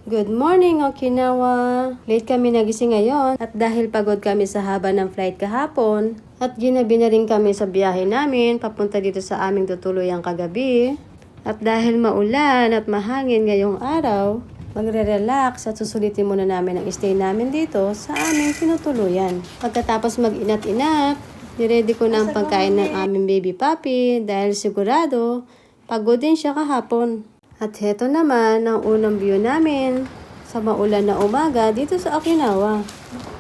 Good morning, Okinawa! Late kami nagising ngayon at dahil pagod kami sa haba ng flight kahapon at ginabi na rin kami sa biyahe namin papunta dito sa aming tutuluyang kagabi at dahil maulan at mahangin ngayong araw, magre-relax at susulitin muna namin ang stay namin dito sa aming tinutuluyan. Pagkatapos mag-inat-inat, niready ko na ang pagkain ng aming baby puppy dahil sigurado pagod din siya kahapon. At heto naman ang unang view namin sa maulan na umaga dito sa Okinawa.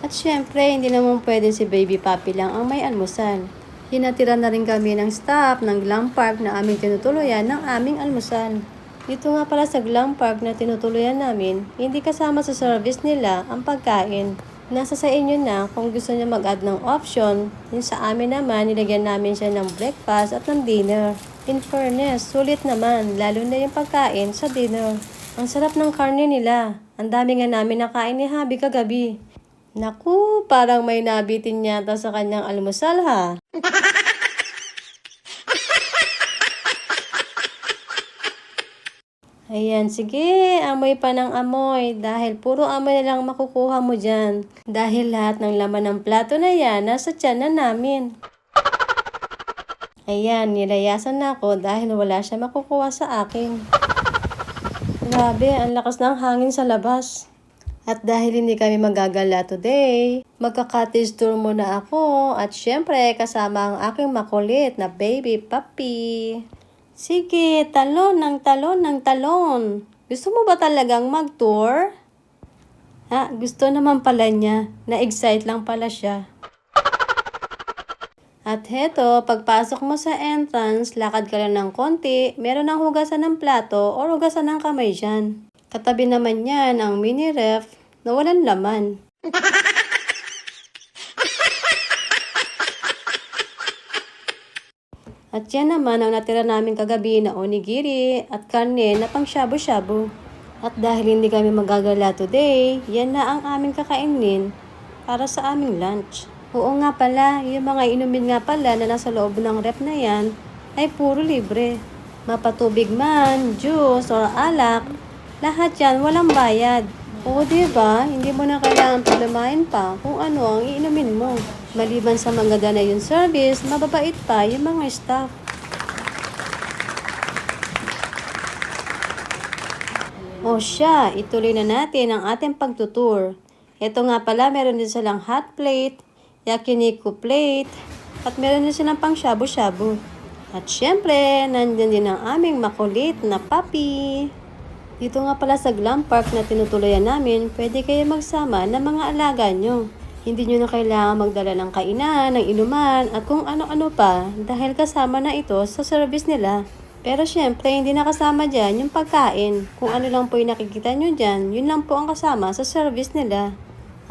At syempre, hindi naman pwede si baby puppy lang ang may almusal. Hinatira na rin kami ng staff ng Glam Park na aming tinutuluyan ng aming almusal. Dito nga pala sa Glam Park na tinutuluyan namin, hindi kasama sa service nila ang pagkain. Nasa sa inyo na kung gusto niya mag-add ng option. Yung sa amin naman, nilagyan namin siya ng breakfast at ng dinner. In fairness, sulit naman, lalo na yung pagkain sa dinner. Ang sarap ng karne nila. Ang dami nga namin nakain ni Habi kagabi. Naku, parang may nabitin yata sa kanyang almusal ha. Ayan, sige, amoy pa ng amoy dahil puro amoy na lang makukuha mo dyan. Dahil lahat ng laman ng plato na yan, nasa tiyan na namin. Ayan, nilayasan na ako dahil wala siya makukuha sa akin. Grabe, ang lakas ng hangin sa labas. At dahil hindi kami magagala today, magka-cottage tour muna ako at syempre kasama ang aking makulit na baby puppy. Sige, talon ng talon ng talon. Gusto mo ba talagang mag-tour? Gusto naman pala niya. Na-excite lang pala siya. At heto, pagpasok mo sa entrance, lakad ka lang ng konti, meron ng hugasan ng plato o hugasan ng kamay dyan. Katabi naman yan ang mini ref na walang laman. At yan naman ang natira namin kagabi na onigiri at karne na pang shabu-shabu. At dahil hindi kami magagala today, yan na ang aming kakainin para sa aming lunch. Oo nga pala, yung mga inumin nga pala na nasa loob ng ref na yan ay puro libre. Mapatubig man, juice, or alak, lahat yan walang bayad. Oo diba, hindi mo na kailangan problemahin pa kung ano ang iinumin mo. Maliban sa maganda na yung service, mababait pa yung mga staff. O siya, ituloy na natin ang ating pagtutour. Ito nga pala, meron din silang hot plate, yakiniku plate, at meron din silang pang shabu-shabu. At syempre, nandyan din ang aming makulit na puppy. Dito nga pala sa Glam Park na tinutuluyan namin, pwede kayo magsama ng mga alaga nyo. Hindi nyo na kailangan magdala ng kainan, ng inuman, at kung ano-ano pa dahil kasama na ito sa service nila. Pero syempre, hindi nakasama dyan yung pagkain. Kung ano lang po yung nakikita nyo dyan, yun lang po ang kasama sa service nila.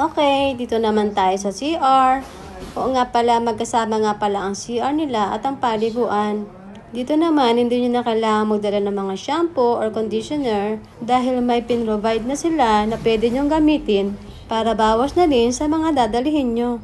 Okay, dito naman tayo sa CR. Oo nga pala, magkasama nga pala ang CR nila at ang paliguan. Dito naman, hindi nyo na kailangan magdala ng mga shampoo or conditioner dahil may pin-provide na sila na pwede nyong gamitin para bawas na din sa mga dadalihin nyo.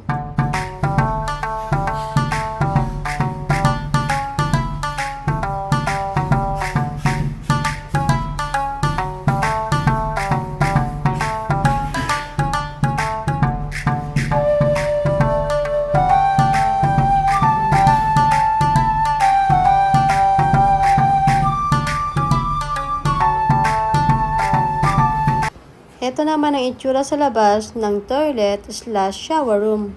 Ito naman ang itsura sa labas ng toilet/shower room.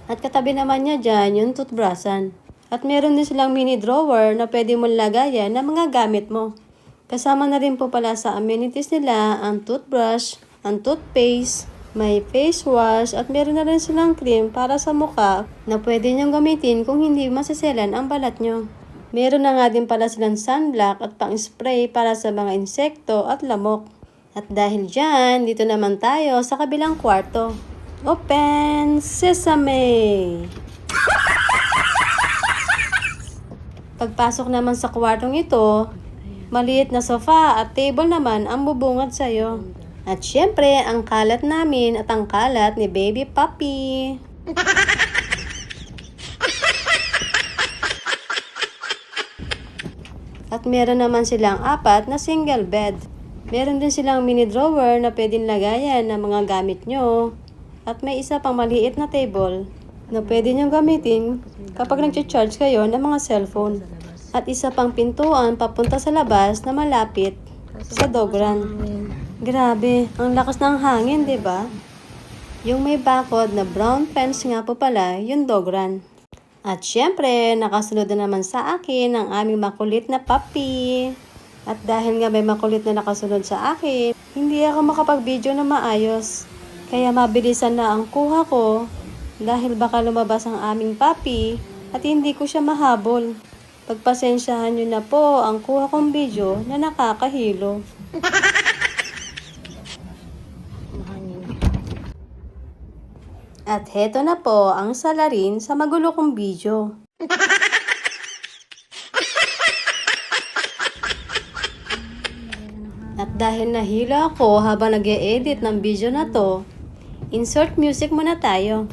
At katabi naman niya dyan yung toothbrushan. At meron din silang mini drawer na pwede mong lagayan ng mga gamit mo. Kasama na rin po pala sa amenities nila ang toothbrush, ang toothpaste, may face wash at meron na rin silang cream para sa mukha na pwede niyong gamitin kung hindi masiselan ang balat nyo. Meron na nga din pala silang sunblock at pang-spray para sa mga insekto at lamok. At dahil dyan, dito naman tayo sa kabilang kwarto. Open Sesame! Pagpasok naman sa kwartong ito, maliit na sofa at table naman ang bubungad sa'yo. At syempre, ang kalat namin at ang kalat ni baby puppy. At meron naman silang 4 na single bed. Meron din silang mini drawer na pwedeng lagayan ng mga gamit nyo. At may isa pang maliit na table na pwede nyo gamitin kapag nag-charge kayo ng mga cellphone. At isa pang pintuan papunta sa labas na malapit sa dog run. Grabe, ang lakas ng hangin, 'di ba? Yung may bakod na brown fence nga po pala, yung dog run. At syempre, nakasunod na naman sa akin ang aming makulit na puppy. At dahil nga may makulit na nakasunod sa akin, hindi ako makapag-video na maayos. Kaya mabilisan na ang kuha ko dahil baka lumabas ang aming puppy at hindi ko siya mahabol. Pagpasensyahan nyo na po ang kuha kong video na nakakahilo. At heto na po ang salarin sa magulo kong video. At dahil nahilo ako habang nag-e-edit ng video na to, insert music muna tayo.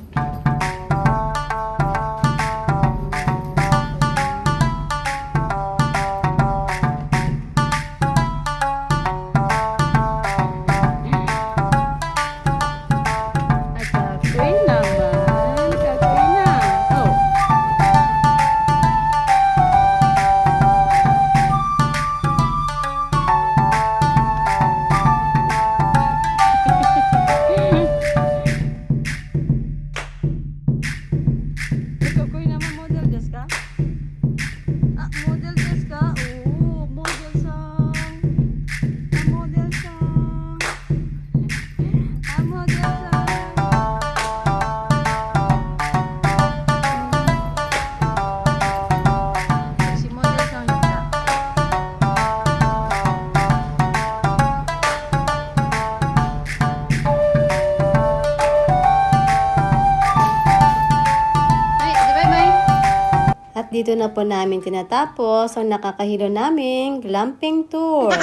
At dito na po namin tinatapos ang nakakahilo naming glamping tour.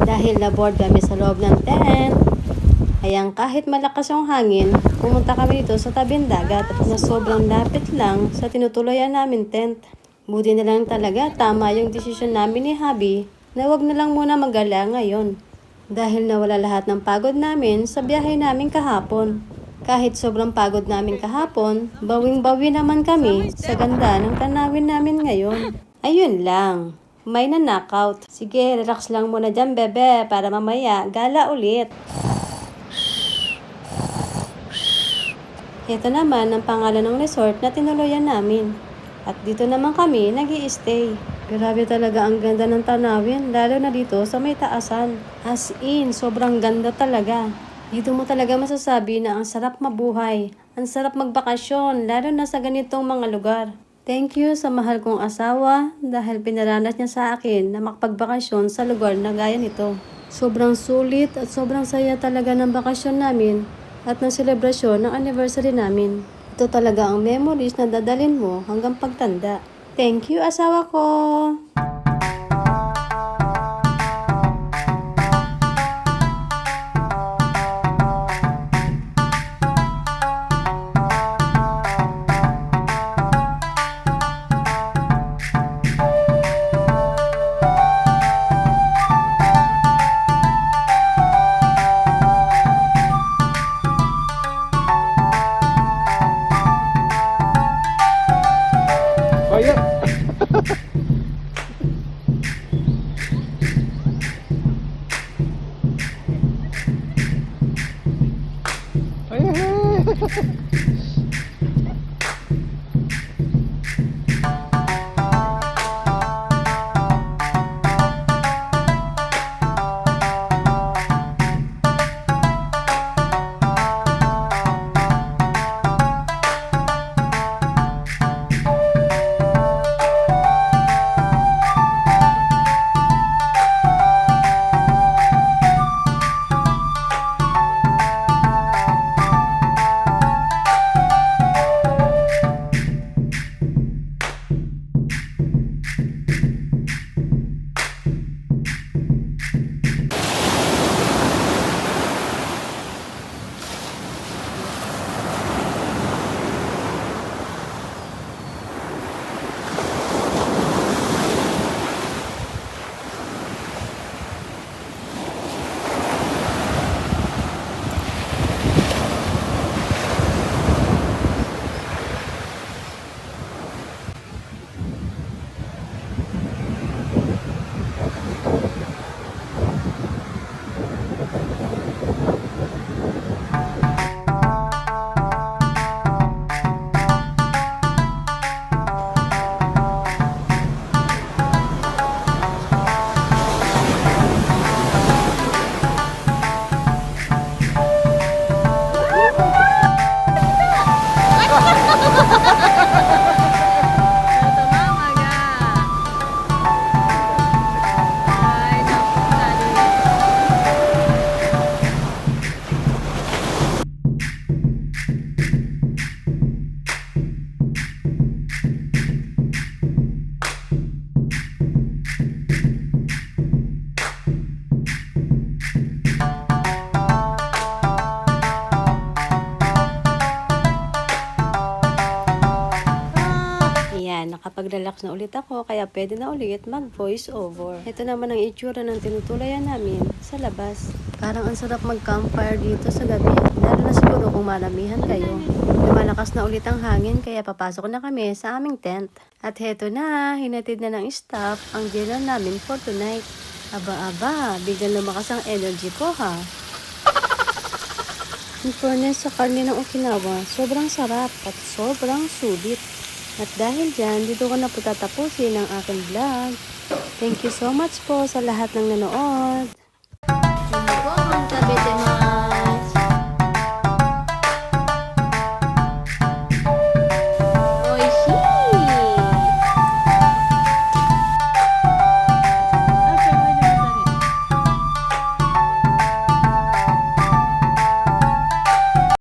Dahil na-board kami sa loob ng tent, ayang kahit malakas yung hangin, pumunta kami dito sa tabing dagat at na sobrang lapit lang sa tinutuloyan namin tent. Buti na lang talaga tama yung desisyon namin ni Habi na wag na lang muna mag-gala ngayon. Dahil nawala lahat ng pagod namin sa biyahe namin kahapon. Kahit sobrang pagod namin kahapon, bawing-bawi naman kami sa ganda ng tanawin namin ngayon. Ayun lang, may na-knockout. Sige, relax lang muna dyan, bebe, para mamaya gala ulit. Ito naman ang pangalan ng resort na tinuloyan namin. At dito naman kami nag-i-stay. Grabe talaga ang ganda ng tanawin, lalo na dito sa may taasan. As in, sobrang ganda talaga. Dito mo talaga masasabi na ang sarap mabuhay, ang sarap magbakasyon, lalo na sa ganitong mga lugar. Thank you sa mahal kong asawa dahil pinaranas niya sa akin na makapagbakasyon sa lugar na gaya nito. Sobrang sulit at sobrang saya talaga ng bakasyon namin at ng selebrasyon ng anniversary namin. Ito talaga ang memories na dadalhin mo hanggang pagtanda. Thank you, asawa ko! nakapag-relax na ulit ako, kaya pwede na ulit mag-voice over. Ito naman ang itsura ng tinutulayan namin sa labas. Parang ang sarap mag-campfire dito sa gabi, lalo na siguro kung maramihan kayo. Lumalakas na ulit ang hangin, kaya papasok na kami sa aming tent. At heto na, hinatid na ng staff ang dinner namin for tonight. Aba, biglang lumakas ang energy ko ha. In fairness sa karne ng Okinawa, sobrang sarap at sobrang sulit. At dahil dyan, dito ko na po tatapusin ang aking vlog. Thank you so much po sa lahat ng nanood.